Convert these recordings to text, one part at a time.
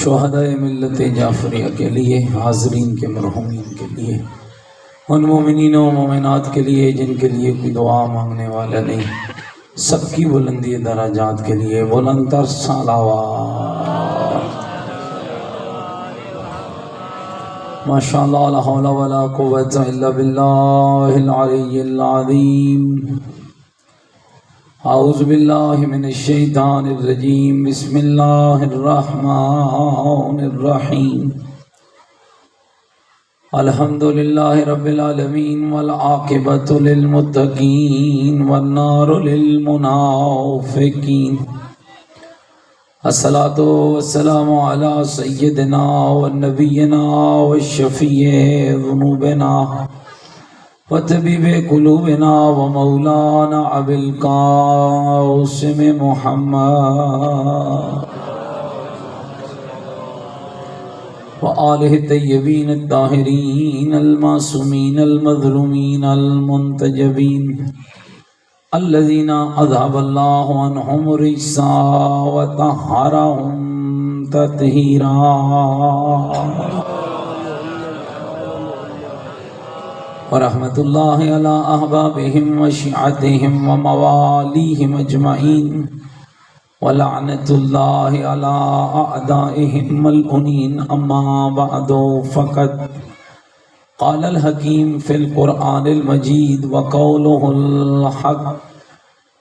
شہدائے ملت جعفریہ کے لیے، حاضرین کے مرحومین کے لیے، ان مومنین و مومنات کے لیے جن کے لیے کوئی دعا مانگنے والا نہیں، سب کی بلندی درجات کے لیے بلند تر صلوات۔ ماشاءاللہ لا حول ولا قوة الا باللہ العلی العظیم۔ اعوذ باللہ من الشیطان الرجیم، بسم اللہ الرحمن الرحیم۔ الحمدللہ رب العالمین والعاقبۃ للمتقین والنار للمنافقین۔ الصلاۃ والسلام علی سیدنا ونبینا وشفیع ذنوبنا وطبیب قلوبنا ومولانا ابی القاسم محمد وآلہ الطیبین الطاہرین المعصومین المظلومین المنتجبین الذین اذهب اللہ عنہم الرجس وطہرہم تطہیرا۔ ورحمۃ اللہ علی احبابہم وشیعتہم وموالیہم اجمعین، ولعنۃ اللہ علی اعدائہم ملعونین۔ اما بعد فقد قال الحکیم فی القرآن المجید وقولہ الحق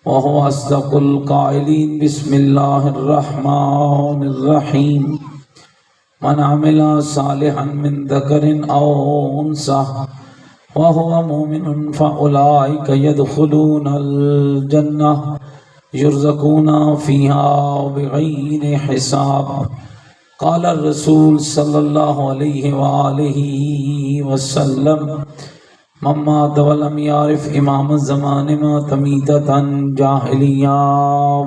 وہو اصدق القائلین۔ بسم اللہ الرحمن الرحیم۔ من عمل صالحا من ذکر او انثی وهو مؤمن فأولئك يدخلون الجنة يرزقون فيها بغير حساب۔ قال الرسول صلی اللہ علیہ وآلہ وسلم: من مات ولم يعرف امام الزمان مات میتۃ جاہلیہ۔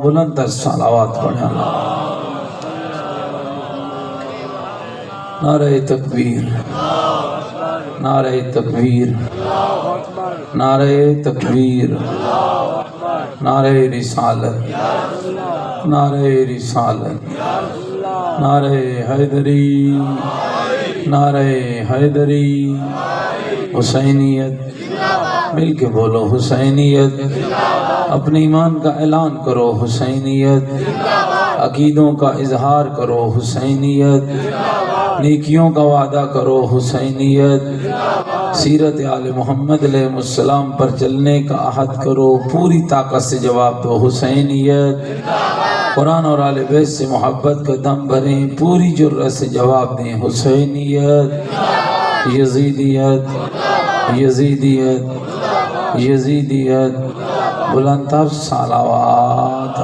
بلند تر صلوات پڑھیں اللہ۔ نعرہ تکبیر، نعرہ تکبیر، نعرہ تکبیر، نعرہ رسالت، نعرہ رسالت، نعرہ حیدری، نعرہ حیدری، حسینیت، مل کے بولو حسینیت، اپنے ایمان کا اعلان کرو حسینیت، عقیدوں کا اظہار کرو حسینیت، نیکیوں کا وعدہ کرو حسینیت، سیرت آل محمد علیہ السلام پر چلنے کا عہد کرو، پوری طاقت سے جواب دو حسینیت، قرآن اور آل بیت سے محبت کا دم بھریں، پوری جرأت سے جواب دیں حسینیت، یزیدیت، یزیدیت، یزیدیت، بلند تر صلوات۔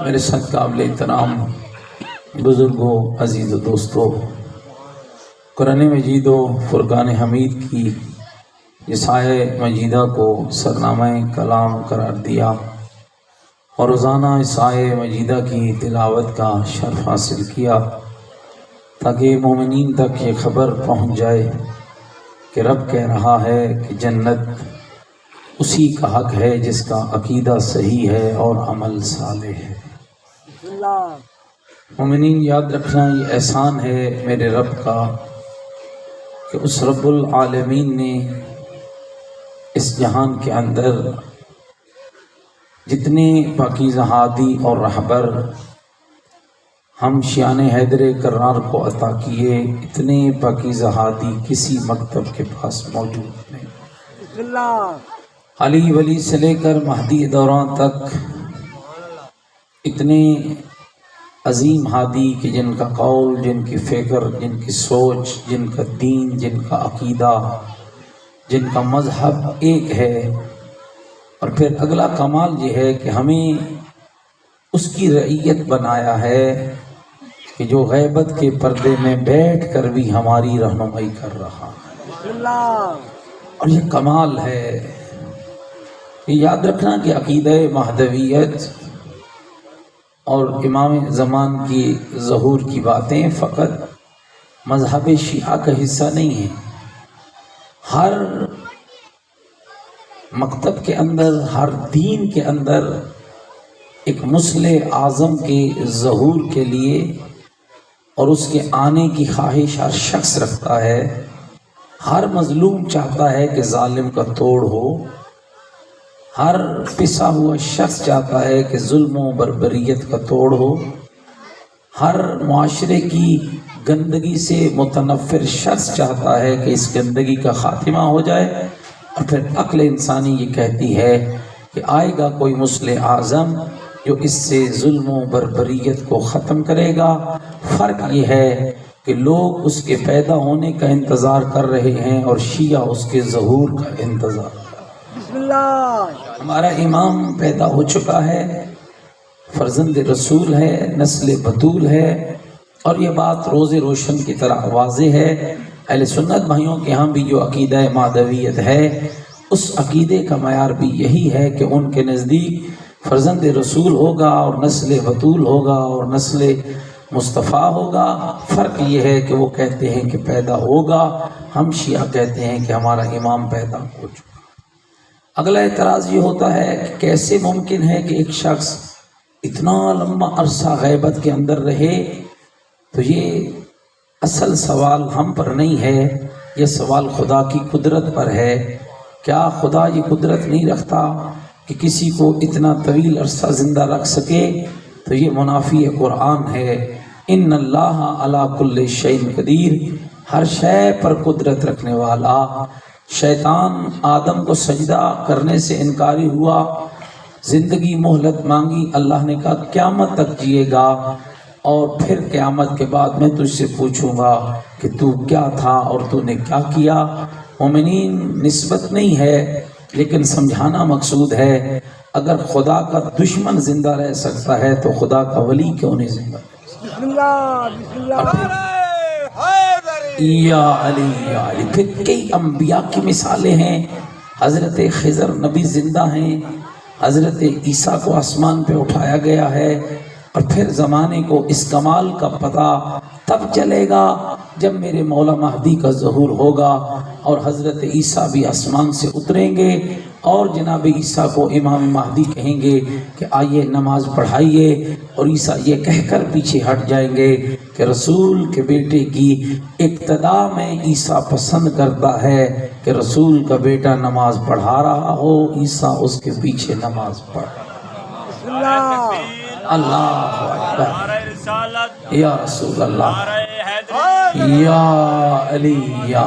میرے ساتھ قابل احترام بزرگوں، عزیز و دوستو، قرآن مجید و فرقان حمید کی اس آیہ مجیدہ کو سرنامہ کلام قرار دیا اور روزانہ اس آیہ مجیدہ کی تلاوت کا شرف حاصل کیا تاکہ مومنین تک یہ خبر پہنچ جائے کہ رب کہہ رہا ہے کہ جنت اسی کا حق ہے جس کا عقیدہ صحیح ہے اور عمل صالح ہے۔ مومنین یاد رکھنا یہ احسان ہے میرے رب کا کہ اس رب العالمین نے اس جہان کے اندر جتنے پاکیزہ ہادی اور رہبر ہم شیعان حیدر کرار کو عطا کیے، اتنے پاکیزہ ہادی کسی مکتب کے پاس موجود نہیں۔ علی ولی سے لے کر مہدی دوران تک اتنے عظیم ہادی کہ جن کا قول، جن کی فکر، جن کی سوچ، جن کا دین، جن کا عقیدہ، جن کا مذہب ایک ہے۔ اور پھر اگلا کمال یہ ہے کہ ہمیں اس کی رعیت بنایا ہے کہ جو غیبت کے پردے میں بیٹھ کر بھی ہماری رہنمائی کر رہا ہے، اور یہ کمال ہے۔ یہ یاد رکھنا کہ عقیدہ مہدویت اور امام زمان کی ظہور کی باتیں فقط مذہب شیعہ کا حصہ نہیں ہیں۔ ہر مکتب کے اندر، ہر دین کے اندر ایک مصلح اعظم کے ظہور کے لیے اور اس کے آنے کی خواہش ہر شخص رکھتا ہے۔ ہر مظلوم چاہتا ہے کہ ظالم کا توڑ ہو، ہر پسا ہوا شخص چاہتا ہے کہ ظلم و بربریت کا توڑ ہو، ہر معاشرے کی گندگی سے متنفر شخص چاہتا ہے کہ اس گندگی کا خاتمہ ہو جائے، اور پھر عقل انسانی یہ کہتی ہے کہ آئے گا کوئی مصلح اعظم جو اس سے ظلم و بربریت کو ختم کرے گا۔ فرق یہ ہے کہ لوگ اس کے پیدا ہونے کا انتظار کر رہے ہیں اور شیعہ اس کے ظہور کا انتظار کر رہے ہیں۔ بسم اللہ۔ ہمارا امام پیدا ہو چکا ہے، فرزند رسول ہے، نسل بطول ہے، اور یہ بات روز روشن کی طرح واضح ہے۔ اہل سنت بھائیوں کے ہاں بھی جو عقیدہ مہدویت ہے، اس عقیدے کا معیار بھی یہی ہے کہ ان کے نزدیک فرزند رسول ہوگا اور نسل بطول ہوگا اور نسل مصطفیٰ ہوگا۔ فرق یہ ہے کہ وہ کہتے ہیں کہ پیدا ہوگا، ہم شیعہ کہتے ہیں کہ ہمارا امام پیدا ہو چکا۔ اگلا اعتراض یہ ہوتا ہے کہ کیسے ممکن ہے کہ ایک شخص اتنا لمبا عرصہ غیبت کے اندر رہے؟ تو یہ اصل سوال ہم پر نہیں ہے، یہ سوال خدا کی قدرت پر ہے۔ کیا خدا یہ قدرت نہیں رکھتا کہ کسی کو اتنا طویل عرصہ زندہ رکھ سکے؟ تو یہ منافی قرآن ہے۔ ان اللہ علی کل شیء قدیر، ہر شے پر قدرت رکھنے والا۔ شیطان آدم کو سجدہ کرنے سے انکاری ہوا، زندگی مہلت مانگی، اللہ نے کہا قیامت تک جیے گا، اور پھر قیامت کے بعد میں تجھ سے پوچھوں گا کہ تو کیا تھا اور تو نے کیا کیا۔ مومنین، نسبت نہیں ہے لیکن سمجھانا مقصود ہے۔ اگر خدا کا دشمن زندہ رہ سکتا ہے تو خدا کا ولی کیوں نہیں زندہ رہ سکتا؟ یا علی یا علی۔ پھر کئی انبیاء کی مثالیں ہیں۔ حضرت خضر نبی زندہ ہیں، حضرت عیسیٰ کو آسمان پہ اٹھایا گیا ہے، اور پھر زمانے کو اس کمال کا پتہ تب چلے گا جب میرے مولا مہدی کا ظہور ہوگا، اور حضرت عیسیٰ بھی آسمان سے اتریں گے، اور جناب عیسیٰ کو امام مہدی کہیں گے کہ آئیے نماز پڑھائیے، اور عیسیٰ یہ کہہ کر پیچھے ہٹ جائیں گے کہ رسول کے بیٹے کی اقتدا میں عیسیٰ پسند کرتا ہے کہ رسول کا بیٹا نماز پڑھا رہا ہو، عیسیٰ اس کے پیچھے نماز پڑھ۔ اللہ اکبر، یا رسول اللہ، یا علی، یا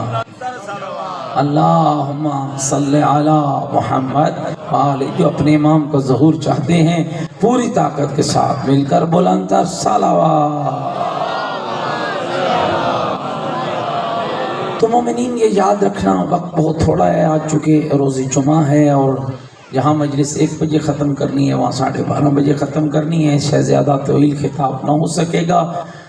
اللہم صلی علی محمد وآلہ۔ جو اپنے امام کا ظہور چاہتے ہیں پوری طاقت کے ساتھ مل کر بلند تر صلوات۔ تو مومنین، یہ یاد رکھنا، وقت بہت تھوڑا ہے آج، چونکہ روز جمعہ ہے، اور جہاں مجلس 1 بجے ختم کرنی ہے وہاں 12:30 بجے ختم کرنی ہے، شاید زیادہ طویل خطاب نہ ہو سکے گا۔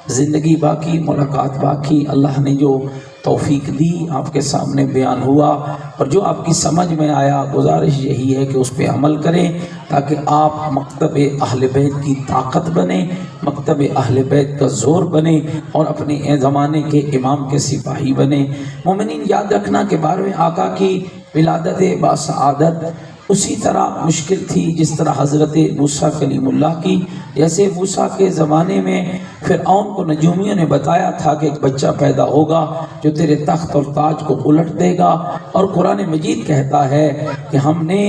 زندگی باقی، ملاقات باقی، اللہ نے جو توفیق دی آپ کے سامنے بیان ہوا، اور جو آپ کی سمجھ میں آیا، گزارش یہی ہے کہ اس پہ عمل کریں تاکہ آپ مکتب اہل بیت کی طاقت بنیں، مکتب اہل بیت کا زور بنیں، اور اپنے زمانے کے امام کے سپاہی بنیں۔ مومنین، یاد رکھنا کہ 12ویں آقا کی ولادت باسعادت اسی طرح مشکل تھی جس طرح حضرت موسیٰ کلیم اللہ کی۔ جیسے موسیٰ کے زمانے میں فرعون کو نجومیوں نے بتایا تھا کہ ایک بچہ پیدا ہوگا جو تیرے تخت اور تاج کو الٹ دے گا، اور قرآن مجید کہتا ہے کہ ہم نے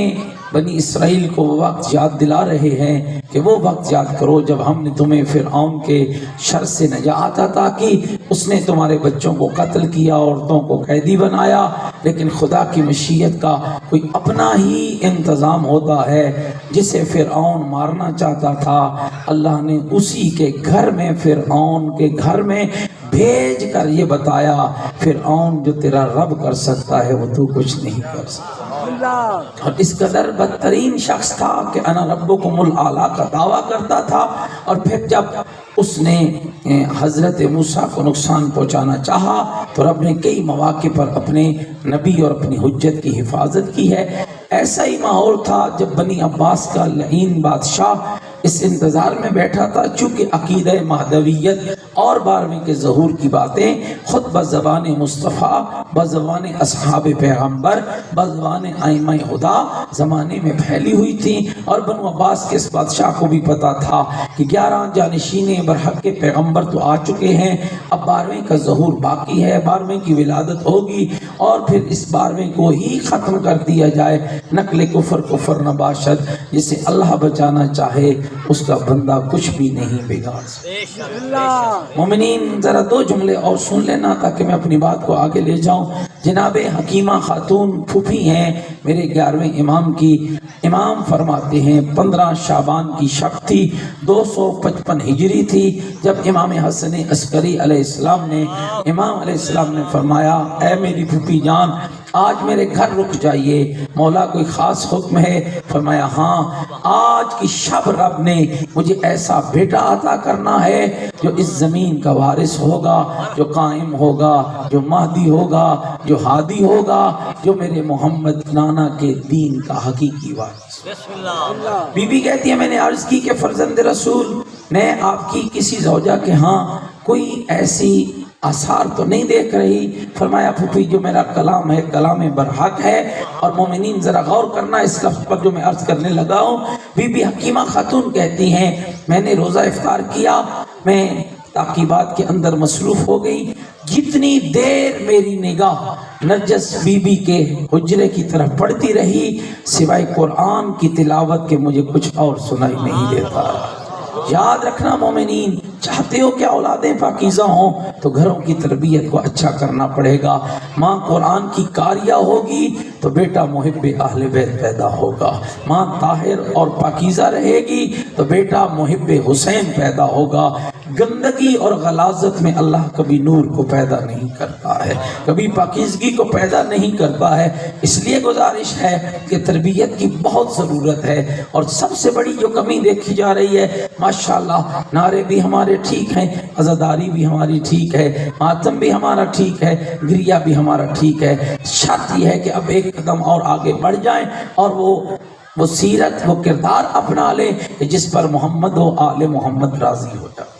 بنی اسرائیل کو وہ وقت یاد دلا رہے ہیں کہ وہ وقت یاد کرو جب ہم نے تمہیں فرعون کے شر سے نجات عطا کی، اس نے تمہارے بچوں کو قتل کیا، عورتوں کو قیدی بنایا، لیکن خدا کی مشیت کا کوئی اپنا ہی انتظام ہوتا ہے۔ جسے فرعون مارنا چاہتا تھا، اللہ نے اسی کے گھر میں، فرعون کے گھر میں بھیج کر یہ بتایا، فرعون جو تیرا رب کر سکتا ہے وہ تو کچھ نہیں کر سکتا۔ اور اس قدر بدترین شخص تھا کہ انا ربکم الاعلی کا دعویٰ کرتا تھا، اور پھر جب اس نے حضرت موسیٰ کو نقصان پہنچانا چاہا تو رب نے کئی مواقع پر اپنے نبی اور اپنی حجت کی حفاظت کی ہے۔ ایسا ہی ماحول تھا جب بنی عباس کا لعین بادشاہ اس انتظار میں بیٹھا تھا، چونکہ عقیدہ مہدویت اور 12ویں کے ظہور کی باتیں خود بزبان مصطفیٰ، بزبان اصحاب پیغمبر، بزبان ائمہ خدا زمانے میں پھیلی ہوئی تھی، اور بنو عباس کے اس بادشاہ کو بھی پتا تھا کہ 11 جانشین برحق کے پیغمبر تو آ چکے ہیں، اب 12ویں کا ظہور باقی ہے، 12ویں کی ولادت ہوگی اور پھر اس 12ویں کو ہی ختم کر دیا جائے۔ نقل کفر کفر نہ باشد، جسے اللہ بچانا چاہے اس کا بندہ کچھ بھی نہیں بگاڑ سکتا۔ مومنین ذرا 2 جملے اور سن لینا تاکہ میں اپنی بات کو آگے لے جاؤں۔ جناب حکیمہ خاتون پھوپھی ہیں میرے 11ویں امام کی، امام فرماتے ہیں 15 شعبان کی شب تھی، 255 ہجری تھی، جب امام حسن عسکری علیہ السلام نے امام علیہ السلام نے فرمایا اے میری پھوپھی جان آج میرے گھر رک جائیے، مولا کوئی خاص حکم ہے؟ فرمایا ہاں، آج کی شب رب نے مجھے ایسا بیٹا عطا کرنا ہے جو اس زمین کا وارث ہوگا، جو قائم ہوگا، جو مہدی ہوگا، جو ہادی ہوگا، جو میرے محمد نانا کے دین کا حقیقی وارث۔ بی بی کہتی ہے میں نے عرض کی کہ فرزند رسول میں آپ کی کسی زوجہ کے ہاں کوئی ایسی آثار تو نہیں دیکھ رہی؟ فرمایا پھوپھی جو میرا کلام ہے کلام برحق ہے، اور مومنین ذرا غور کرنا اس لفظ پر جو میں عرض کرنے لگا ہوں۔ بی بی حکیمہ خاتون کہتی ہیں میں نے روزہ افطار کیا، میں تعقیبات کے اندر مصروف ہو گئی، جتنی دیر میری نگاہ نرجس بی بی کے حجرے کی طرف پڑتی رہی سوائے قرآن کی تلاوت کے مجھے کچھ اور سنائی نہیں دیتا۔ یاد رکھنا مومنین، چاہتے ہو کہ اولادیں پاکیزہ ہوں تو گھروں کی تربیت کو اچھا کرنا پڑے گا۔ ماں قرآن کی قاریہ ہوگی تو بیٹا محب اہل بیت پیدا ہوگا، ماں طاہر اور پاکیزہ رہے گی تو بیٹا محب حسین پیدا ہوگا۔ گندگی اور غلاظت میں اللہ کبھی نور کو پیدا نہیں کرتا ہے، کبھی پاکیزگی کو پیدا نہیں کرتا ہے۔ اس لیے گزارش ہے کہ تربیت کی بہت ضرورت ہے، اور سب سے بڑی جو کمی دیکھی جا رہی ہے ماشاءاللہ نعرے بھی ہمارے ٹھیک ہیں، عزاداری بھی ہماری ٹھیک ہے، ماتم بھی ہمارا ٹھیک ہے، گریہ بھی ہمارا ٹھیک ہے، شرط یہ ہے کہ اب ایک قدم اور آگے بڑھ جائیں اور وہ سیرت وہ کردار اپنا لے کہ جس پر محمد و آل محمد راضی ہو جاتے ہیں۔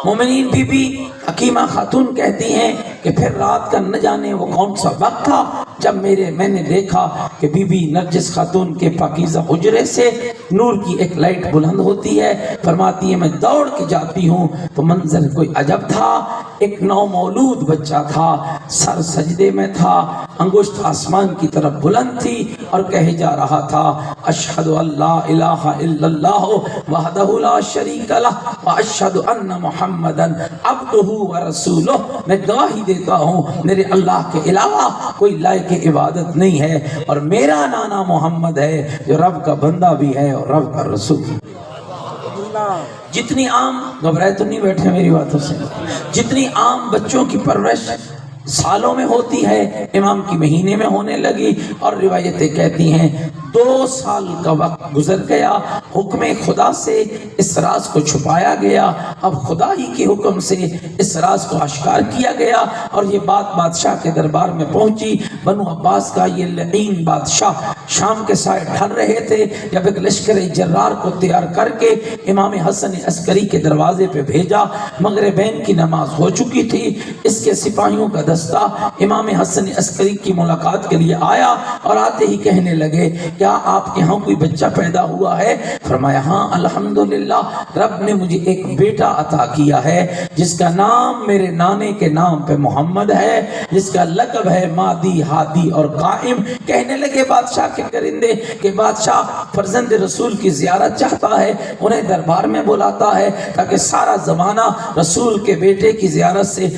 مومنین بی بی حکیمہ خاتون کہتی ہیں کہ پھر رات کا نہ جانے وہ کون سا وقت تھا جب میں نے دیکھا کہ بی بی نرجس خاتون کے پاکیزہ حجرے سے نور کی ایک لائٹ بلند ہوتی ہے۔ فرماتی ہے میں دوڑ کے جاتی ہوں تو منظر کوئی عجب تھا، ایک نو مولود بچہ تھا، سر سجدے میں تھا، انگشت آسمان کی طرف بلند تھی اور کہے جا رہا تھا اشہد ان لا الہ الا اللہ وحدہ لا شریک لہ واشہد ان محمدن عبدہ ورسولہ، میں گواہی دیتا ہوں میرے اللہ کے علاوہ کوئی لائق عبادت نہیں ہے، اور میرا نانا محمد ہے جو رب کا بندہ بھی ہے اور رب کا رسول۔ جتنی عام، گھبرائے تو نہیں بیٹھے میری باتوں سے، جتنی عام بچوں کی پرورش سالوں میں ہوتی ہے امام کی مہینے میں ہونے لگی، اور روایتیں کہتی ہیں 2 سال کا وقت گزر گیا، حکم خدا سے اس راز کو چھپایا گیا، اب خدا ہی کے حکم سے اس راز کو اشکار کیا گیا، اور یہ بات بادشاہ کے دربار میں پہنچی۔ بنو عباس کا یہ لعین بادشاہ شام کے سائے ڈھل رہے تھے جب ایک لشکر جرار کو تیار کر کے امام حسن عسکری کے دروازے پہ بھیجا۔ مغربین کی نماز ہو چکی تھی، اس کے سپاہیوں کا دستہ امام حسن عسکری کی ملاقات کے لیے آیا، اور آتے ہی کہنے لگے کیا آپ کے ہاں کوئی بچہ پیدا ہوا ہے؟ فرمایا ہاں الحمدللہ، رب نے مجھے ایک بیٹا عطا کیا ہے جس کا نام میرے نانے کے نام پہ محمد ہے، جس کا لقب ہے مادی ہادی اور قائم۔ کہنے لگے بادشاہ کے کرندے کہ بادشاہ فرزند رسول کی زیارت چاہتا ہے، انہیں دربار میں بلاتا ہے تاکہ سارا زمانہ رسول کے بیٹے کی زیارت سے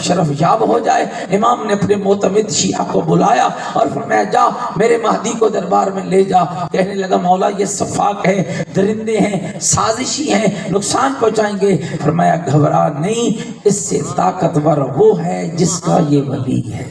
شرف یاب ہو جائے۔ امام نے اپنے معتمد شیعہ کو بلایا اور فرمایا جا میرے مہدی کو دربار میں لے جا۔ کہنے لگا مولا یہ صفاق ہے، درندے ہیں، سازشی ہیں، نقصان پہنچائیں گے۔ فرمایا گھبرا نہیں، اس سے طاقتور وہ ہے جس کا یہ ولی ہے،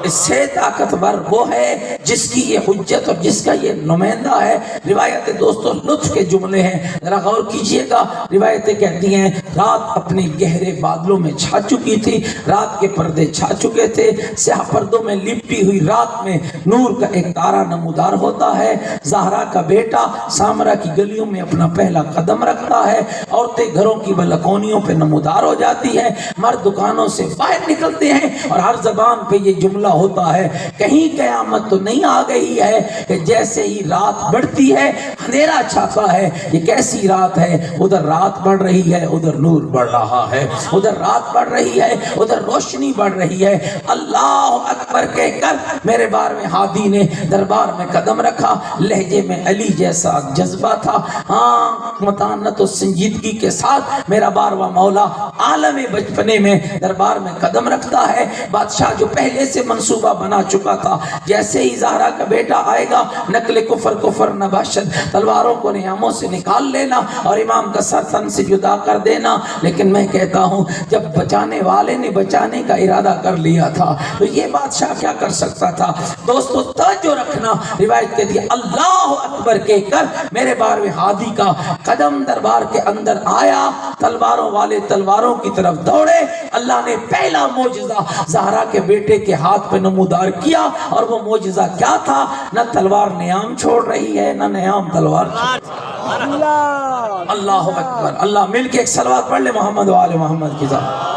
اس سے طاقتور وہ ہے جس کی یہ حجت اور جس کا یہ نمائندہ ہے۔ روایت دوستوں لطف کے جملے ہیں، ذرا غور کیجئے گا۔ روایتیں کہتی ہیں رات اپنے گہرے بادلوں میں چھا چکی تھی، رات کے پردے چھا چکے تھے، سیاہ پردوں میں لپٹی ہوئی رات میں نور کا ایک تارا نمودار ہوتا ہے۔ زہرا کا بیٹا سامرا کی گلیوں میں اپنا پہلا قدم رکھتا ہے، عورتیں گھروں کی بلکونیوں پہ نمودار ہو جاتی ہیں، مرد دکانوں سے باہر نکلتے ہیں اور ہر زبان پہ یہ جملہ ہوتا ہے کہیں قیامت تو نہیں آ گئی ہے کہ جیسے ہی رات بڑھتی ہے اندھیرا چھاتا ہے۔ یہ کیسی رات ہے؟ ادھر رات بڑھ رہی ہے، ادھر نور بڑھ رہا ہے، ادھر رات بڑھ رہی ہے، ادھر روشنی بڑھ رہی ہے۔ اللہ اکبر کہہ کر میرے بار میں ہادی نے دربار میں قدم رکھا، لہجے میں علی جیسا جذبہ تھا، ہاں متانت و سنجیدگی کے ساتھ میرا بارواں مولا عالم بچپنے میں دربار میں قدم رکھتا ہے۔ بادشاہ جو پہلے سے منصوبہ بنا چکا تھا، جیسے ہی زہرا کا بیٹا آئے گا نقل کفر نباشد، تلواروں کو نیاموں سے نکال لینا اور امام کا سر تن سے جدا کر دینا۔ لیکن میں کہتا ہوں جب بچانے والے نے بچانے کا ارادہ کر لیا تھا تو یہ بادشاہ کیا کر سکتا تھا؟ دوستو توجہ رکھنا، روایت کہتی ہے اللہ اکبر کہہ کر میرے بارہویں ہادی کا قدم دربار کے اندر آیا، تلواروں والے تلواروں کی طرف دوڑے۔ اللہ نے پہلا معجزہ زہرا کے بیٹے کے ہاتھ پہ نمودار کیا، اور وہ معجزہ کیا تھا؟ نہ تلوار نیام چھوڑ رہی ہے، نہ نیام تلوار چھوڑ رہی ہے۔ اللہ اکبر، اللہ مل کے ایک صلوات پڑھ لے محمد و آل محمد کی ذات۔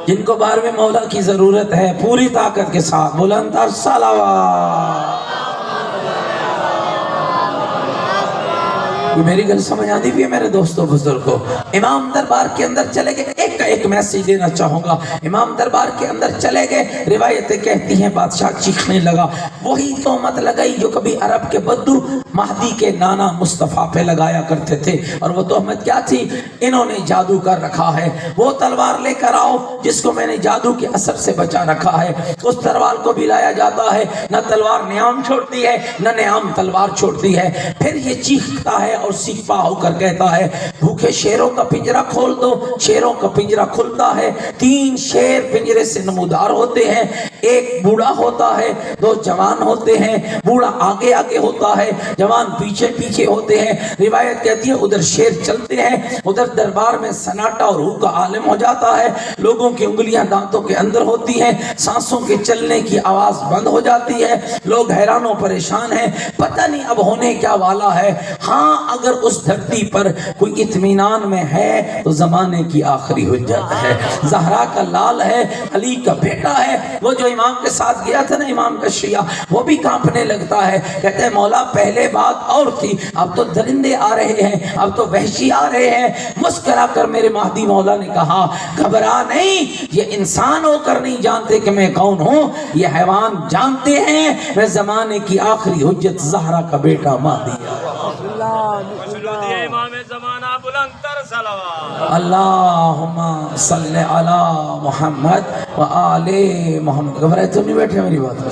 جن کو بارہویں مولا کی ضرورت ہے پوری طاقت کے ساتھ بلند تر صلوات۔ یہ میری گل سمجھ آتی بھی ہے میرے دوستوں بزرگوں۔ امام دربار کے اندر چلے گئے، ایک میسیج دینا چاہوں گا۔ امام دربار کے اندر چلے گئے، روایتیں کہتی ہیں بادشاہ چیخنے لگا، وہی تہمت لگائی جو کبھی عرب کے بدو مہدی کے نانا مصطفیٰ پہ لگایا کرتے تھے، اور وہ تہمت کیا تھی؟ انہوں نے جادو کر رکھا ہے، وہ تلوار لے کر آؤ جس کو میں نے جادو کے اثر سے بچا رکھا ہے۔ اس تلوار کو بھی لایا جاتا ہے، نہ تلوار نیام چھوڑتی ہے نہ نیام تلوار چھوڑتی ہے۔ پھر یہ چیختا ہے اور سیکھپا ہو کر کہتا ہے بھوکے شیروں کا پنجرہ کھول دو۔ شیروں کا پنجرہ کھلتا ہے، 3 شیر پنجرے سے نمودار ہوتے ہیں، ایک بوڑھا ہوتا ہے، 2 جوان ہوتے ہیں، بوڑھا آگے آگے ہوتا ہے، جوان پیچھے پیچھے ہوتے ہیں۔ روایت کہتی ہے ادھر شیر چلتے ہیں، ادھر دربار میں سناٹا اور ہو کا عالم ہو جاتا ہے، لوگوں کی انگلیاں دانتوں کے اندر ہوتی ہیں، سانسوں کے چلنے کی آواز بند ہو جاتی ہے، لوگ حیران و پریشان ہیں، پتہ نہیں اب ہونے کیا والا ہے۔ ہاں اگر اس دھرتی پر کوئی اطمینان میں ہے تو زمانے کی آخری حجت ہے، زہرا کا لال ہے، علی کا بیٹا ہے۔ وہ جو امام کے ساتھ گیا تھا نا، امام کا شیعہ، وہ بھی کانپنے لگتا ہے، کہتے ہیں مولا پہلے بات اور تھی، اب تو درندے آ رہے ہیں، اب تو وحشی آ رہے ہیں۔ مسکرا کر میرے مہدی مولا نے کہا گھبرا نہیں، یہ انسان ہو کر نہیں جانتے کہ میں کون ہوں، یہ حیوان جانتے ہیں میں زمانے کی آخری حجت زہرا کا بیٹا مہدی ہے۔ امام زمانہ بلند تر صلوات۔ اللہم صلی علی محمد و آل محمد۔ گھبرائے تو نہیں بیٹھے میری بات میں؟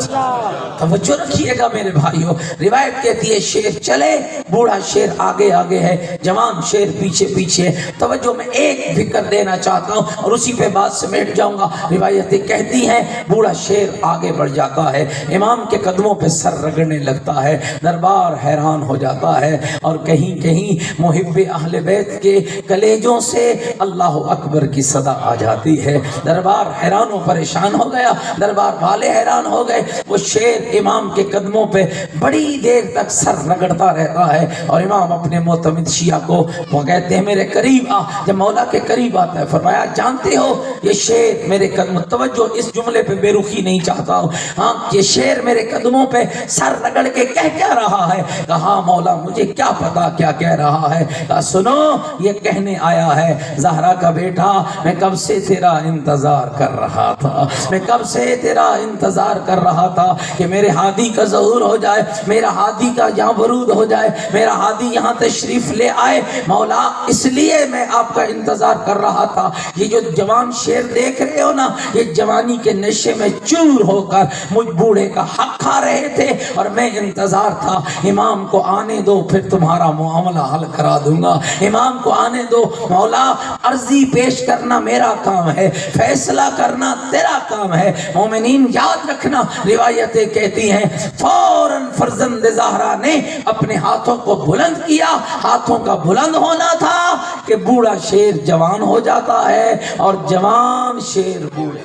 توجہ رکھیے گا میرے بھائیوں۔ روایت کہتی ہے شیر چلے، بوڑھا شیر آگے آگے ہے، جوان شیر پیچھے پیچھے۔ توجہ میں ایک فکر دینا چاہتا ہوں اور اسی پہ بات سمیٹ جاؤں گا۔ روایتیں کہتی ہیں بوڑھا شیر آگے بڑھ جاتا ہے، امام کے قدموں پہ سر رگڑنے لگتا ہے، دربار حیران ہو جاتا ہے، اور کہیں محب اہل بیت کے کلیجوں سے اللہ اکبر کی صدا آ جاتی ہے۔ دربار حیران و پریشان ہو گیا، دربار والے حیران ہو گئے۔ وہ شیر امام کے قدموں پہ بڑی دیر تک سر رگڑتا رہتا ہے، اور امام اپنے معتمد شیعہ کو وہ کہتے ہیں میرے قریب آ۔ جب مولا کے قریب آتا ہے فرمایا جانتے ہو یہ شیر میرے قدم، توجہ اس جملے پہ بے رخی نہیں چاہتا ہوں، ہاں یہ شیر میرے قدموں پہ سر رگڑ کے کہہ کیا رہا ہے؟ کہا مولا مجھے کیا پتا کیا کہہ رہا ہے؟ کہا سنو یہ کہنے آیا ہے زہرا کا بیٹا میں کب سے تیرا انتظار کر رہا تھا، میں کب سے تیرا انتظار کر رہا تھا کہ میرے ہادی کا ظہور ہو جائے، میرا ہادی کا یہاں ورود ہو جائے، میرا ہادی یہاں تشریف لے آئے مولا، اس لیے میں آپ کا انتظار کر رہا تھا۔ یہ جو جوان شیر دیکھ رہے ہو نا، یہ جوانی کے نشے میں چور ہو کر مجھ بوڑھے کا حق کھا رہے تھے، اور میں انتظار تھا امام کو آنے دو پھر تمہارا معاملہ حل کرا دوں گا، امام کو آنے دو مولا، عرضی پیش کرنا میرا کام ہے، فیصلہ کرنا بنانا تیرا کام ہے۔ مومنین یاد رکھنا، روایتیں کہتی ہیں فوراً فرزند زہرا نے اپنے ہاتھوں کو بلند کیا۔ ہاتھوں کا بلند ہونا تھا کہ بوڑھا شیر جوان ہو جاتا ہے اور جوان شیر بوڑھے۔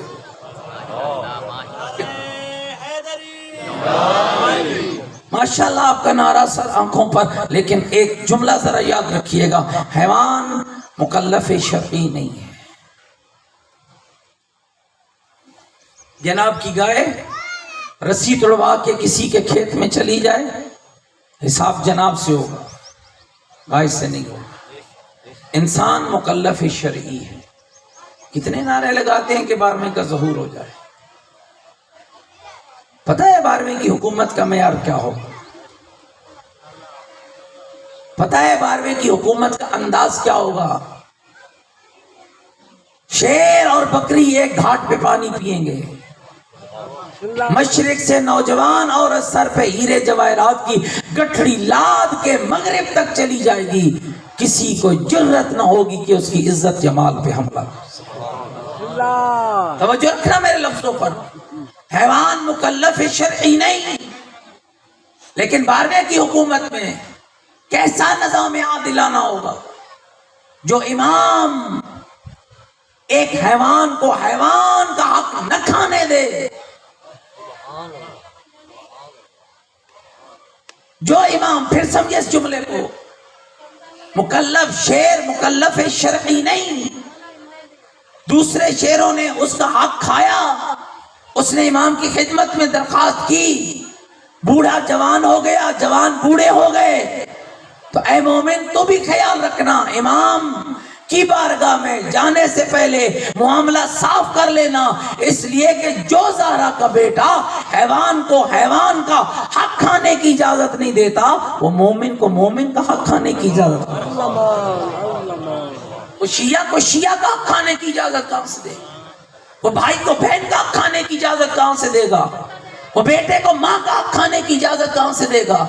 ماشاءاللہ آپ کا نعرہ سر آنکھوں پر، لیکن ایک جملہ ذرا یاد رکھیے گا، حیوان مکلف شرعی نہیں ہے۔ جناب کی گائے رسی توڑوا کے کسی کے کھیت میں چلی جائے، حساب جناب سے ہوگا، گائے سے نہیں ہوگا۔ انسان مکلف شرعی ہے۔ کتنے نعرے لگاتے ہیں کہ 12ویں کا ظہور ہو جائے؟ پتہ ہے 12ویں کی حکومت کا معیار کیا ہوگا؟ پتہ ہے 12ویں کی حکومت کا انداز کیا ہوگا؟ شیر اور بکری ایک گھاٹ پہ پانی پئیں گے، مشرق سے نوجوان عورت سر پہ ہیرے جواہرات کی گٹھڑی لاد کے مغرب تک چلی جائے گی، کسی کو جرت نہ ہوگی کہ اس کی عزت جمال پہ حملہ کر۔ توجہ رکھنا میرے لفظوں پر، حیوان مکلف شرعی نہیں، لیکن 12ویں کی حکومت میں کیسا نظام عادلانہ ہوگا؟ جو امام ایک حیوان کو حیوان کا حق نہ کھانے دے، جو امام، پھر سمجھے اس جملے کو، مکلف شیر مکلف شرعی نہیں، دوسرے شیروں نے اس کا حق کھایا، اس نے امام کی خدمت میں درخواست کی، بوڑھا جوان ہو گیا، جوان بوڑھے ہو گئے، تو اے مومن تو بھی خیال رکھنا، امام کی بارگاہ میں جانے سے پہلے معاملہ صاف کر لینا، اس لیے کہ جو زہرا کا بیٹا حیوان کو حیوان کا حق کھانے کی اجازت نہیں دیتا، وہ مومن کو مومن کا حق کھانے کی اجازت نہیں دیتا۔ وہ شیعہ کو شیعہ کا حق کھانے کی اجازت کہاں سے دے گا؟ وہ بھائی کو بہن کا حق کھانے کی اجازت کہاں سے دے گا؟ وہ بیٹے کو ماں کا حق کھانے کی اجازت کہاں سے دے گا؟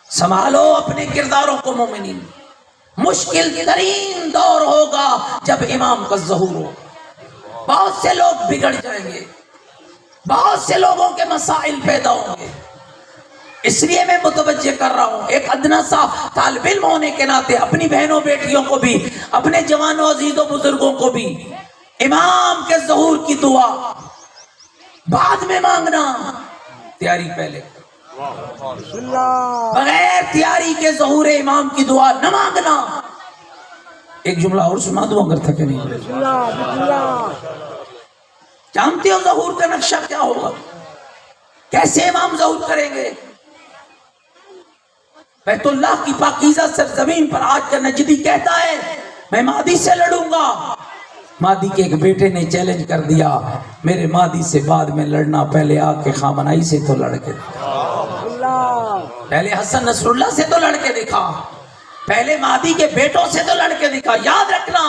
سنبھالو اپنے کرداروں کو مومنین، مشکل ترین دور ہوگا جب امام کا ظہور ہو، بہت سے لوگ بگڑ جائیں گے، بہت سے لوگوں کے مسائل پیدا ہوں گے، اس لیے میں متوجہ کر رہا ہوں، ایک ادنا سا طالب علم ہونے کے ناطے اپنی بہنوں بیٹیوں کو بھی، اپنے جوانوں عزیزوں بزرگوں کو بھی، امام کے ظہور کی دعا بعد میں مانگنا، تیاری پہلے، بغیر تیاری کے ظہور امام کی دعا نہ مانگنا۔ ایک جملہ اور سنا دوں اگر تھکے نہیں، جانتے ہو ظہور کا نقشہ کیا ہوگا؟ کیسے امام ظہور کریں گے؟ بیت اللہ کی پاکیزہ سرزمین پر آج کا نجدی کہتا ہے میں مہدی سے لڑوں گا۔ مہدی کے ایک بیٹے نے چیلنج کر دیا، میرے مہدی سے بعد میں لڑنا، پہلے آ کے خامنائی سے تو لڑ کے دیکھا، پہلے حسن نصر اللہ سے تو لڑ کے دیکھا، پہلے مہدی کے بیٹوں سے تو لڑ کے دیکھا۔ یاد رکھنا،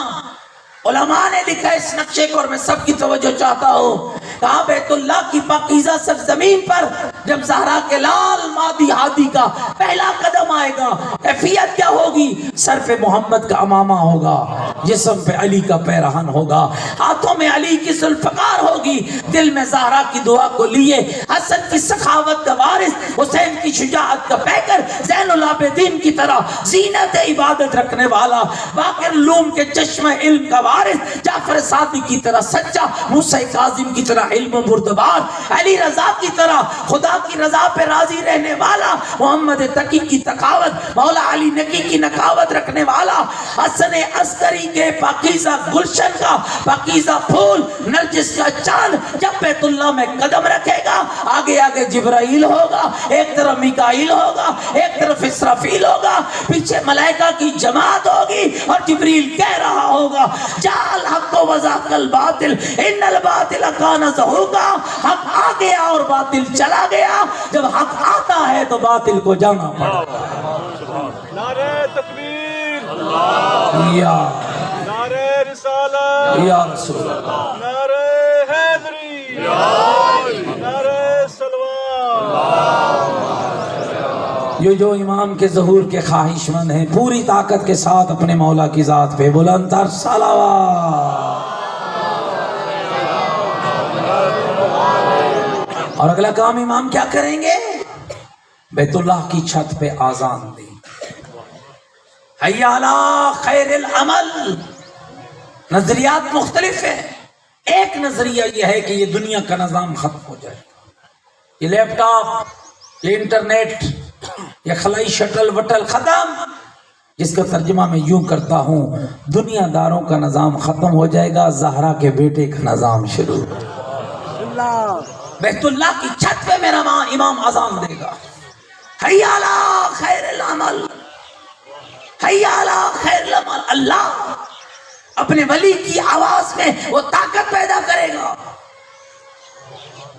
علماء نے لکھا اس نقشے کو، اور میں سب کی توجہ چاہتا ہوں، کہا بیت اللہ کی پاکیزہ سرزمین پر جب زہرا کے لال مہدی ہادی کا پہلا قدم آئے گا، کیفیت کیا ہوگی؟ سر پہ محمد کا امامہ ہوگا، جسم پہ علی کا پیرہن ہوگا، ہاتھوں میں علی کی ذوالفقار ہوگی، دل میں زہرا کی دعا کو لیے حسن کی سخاوت کا وارث، حسین کی شجاعت کا پیکر، زین العابدین کی طرح زینت عبادت رکھنے والا، باقر علوم کے چشمہ علم کا وارث، جعفر صادق کی طرح سچا، موسیٰ کاظم کی طرح علم بردبار، علی رضا کی طرح خدا کی رضا پہ راضی رہنے والا، محمد تقی کی تقاوت، مولا علی نقی کی نقاوت رکھنے والا، حسن عسکری کے پاکیزہ گلشن کا پاکیزہ پھول، نرجس کا چاند جب بیت اللہ میں قدم رکھے گا، آگے آگے جبرائیل ہوگا، ایک طرف میکائیل ہوگا، ایک طرف اسرافیل ہوگا، پیچھے ملائکہ کی جماعت ہوگی، اور جبریل کہہ رہا ہوگا جعل حق و وزاق الباطل ان الباطل کان زہوقا، حق آ گیا اور باطل چلا گیا، جب حق آتا ہے تو باطل کو جانا پڑتا۔ نعرہ تکبیر، یا نعرہ رسالت، یا رسول اللہ، نعرہ حیدری، نعرہ صلوات۔ جو امام کے ظہور کے خواہش مند ہیں، پوری طاقت کے ساتھ اپنے مولا کی ذات پہ بلند تر صلوات۔ اور اگلا کام امام کیا کریں گے؟ بیت اللہ کی چھت پہ آذان دیں، حی علی خیر العمل۔ نظریات مختلف ہیں، ایک نظریہ یہ ہے کہ یہ دنیا کا نظام ختم ہو جائے گا، یہ لیپ ٹاپ، یہ انٹرنیٹ، یہ خلائی شٹل وٹل ختم، جس کا ترجمہ میں یوں کرتا ہوں، دنیا داروں کا نظام ختم ہو جائے گا، زہرا کے بیٹے کا نظام شروع ہو جائے گا۔ بیت اللہ کی چھت پہ میرا امام اذان دے گا، حی علی خیر العمل، حی علی خیر العمل۔ اللہ اپنے ولی کی آواز میں وہ طاقت پیدا کرے گا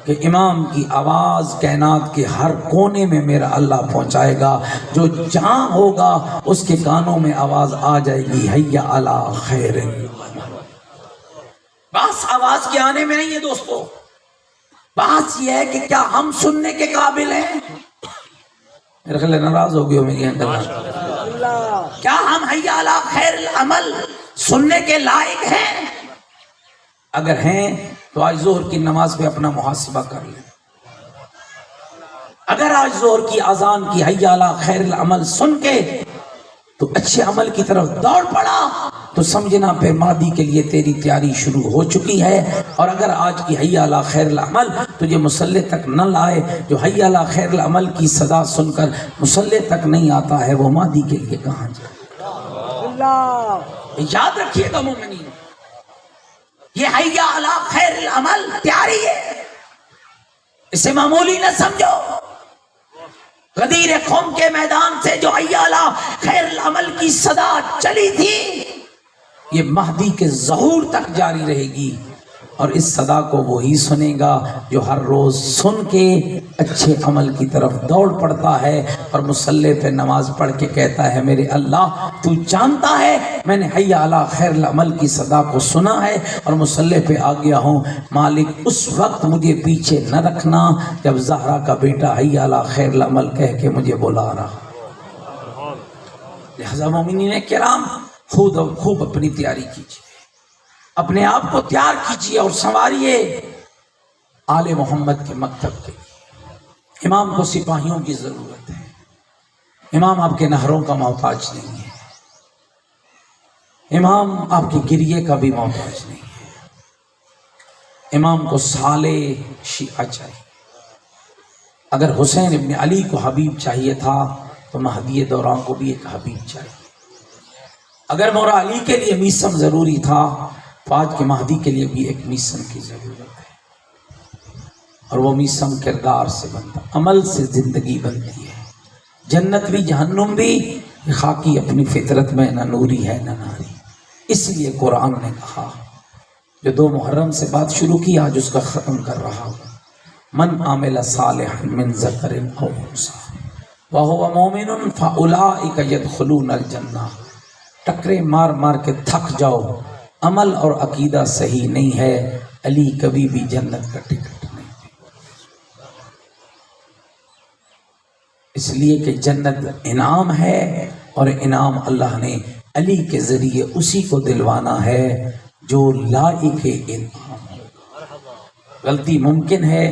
کہ امام کی آواز کائنات کے ہر کونے میں میرا اللہ پہنچائے گا، جو جہاں ہوگا اس کے کانوں میں آواز آ جائے گی، حی علی خیر العمل۔ بس آواز کے آنے میں نہیں ہے دوستو، بات یہ ہے کہ کیا ہم سننے کے قابل ہیں؟ میرے خیال ناراض ہو گئے ہو میری اللہ، کیا ہم حی علی خیر العمل سننے کے لائق ہیں؟ اگر ہیں تو آج ظہر کی نماز پہ اپنا محاسبہ کر لیں۔ اگر آج ظہر کی اذان کی حی علی خیر العمل سن کے تو اچھے عمل کی طرف دوڑ پڑا تو سمجھنا پھر مادی کے لیے تیری تیاری شروع ہو چکی ہے، اور اگر آج کی حی علی خیر العمل تجھے مصلی تک نہ لائے، جو حی علی خیر العمل کی صدا سن کر مصلی تک نہیں آتا ہے، وہ مادی کے لیے کہاں جائے؟ یاد رکھیے گا مومنین، یہ حی علی خیر العمل تیاری ہے، اسے معمولی نہ سمجھو۔ غدیر قوم کے میدان سے جو حی علی خیر العمل کی صدا چلی تھی، یہ مہدی کے ظہور تک جاری رہے گی، اور اس صدا کو وہی سنے گا جو ہر روز سن کے اچھے عمل کی طرف دوڑ پڑتا ہے اور مصلی پہ نماز پڑھ کے کہتا ہے، میرے اللہ تو جانتا ہے میں نے حی علی خیر العمل کی صدا کو سنا ہے اور مصلی پہ آ گیا ہوں، مالک اس وقت مجھے پیچھے نہ رکھنا جب زہرا کا بیٹا حی علی خیر العمل کہہ کے مجھے بلا رہا۔ لہذا مومنین کرام خوب اپنی تیاری کیجیے، اپنے آپ کو تیار کیجیے اور سنواریے آل محمد کے مکتب کے لیے۔ امام کو سپاہیوں کی ضرورت ہے، امام آپ کے نہروں کا محتاج نہیں ہے، امام آپ کے گریے کا بھی محتاج نہیں ہے، امام کو صالح شیعہ چاہیے۔ اگر حسین ابن علی کو حبیب چاہیے تھا تو مہدی دوران کو بھی ایک حبیب چاہیے۔ اگر مولا علی کے لیے میسم ضروری تھا تو آج کے مہدی کے لیے بھی ایک میسم کی ضرورت ہے، اور وہ میسم کردار سے بنتا، عمل سے زندگی بنتی ہے۔ جنت بھی جہنم بھی خاکی اپنی فطرت میں نہ نوری ہے نہ ناری۔ اس لیے قرآن نے کہا، جو 2 محرم سے بات شروع کی آج اس کا ختم کر رہا ہوں، من عامل صالحا من ذکر او انثی وہو مومن فاولئک یدخلون الجنہ۔ ٹکرے مار مار کے تھک جاؤ، عمل اور عقیدہ صحیح نہیں ہے، علی کبھی بھی جنت کا ٹکٹ نہیں دے، اس لیے کہ جنت انعام ہے، اور انعام اللہ نے علی کے ذریعے اسی کو دلوانا ہے جو لائق انعام ہوگا۔ غلطی ممکن ہے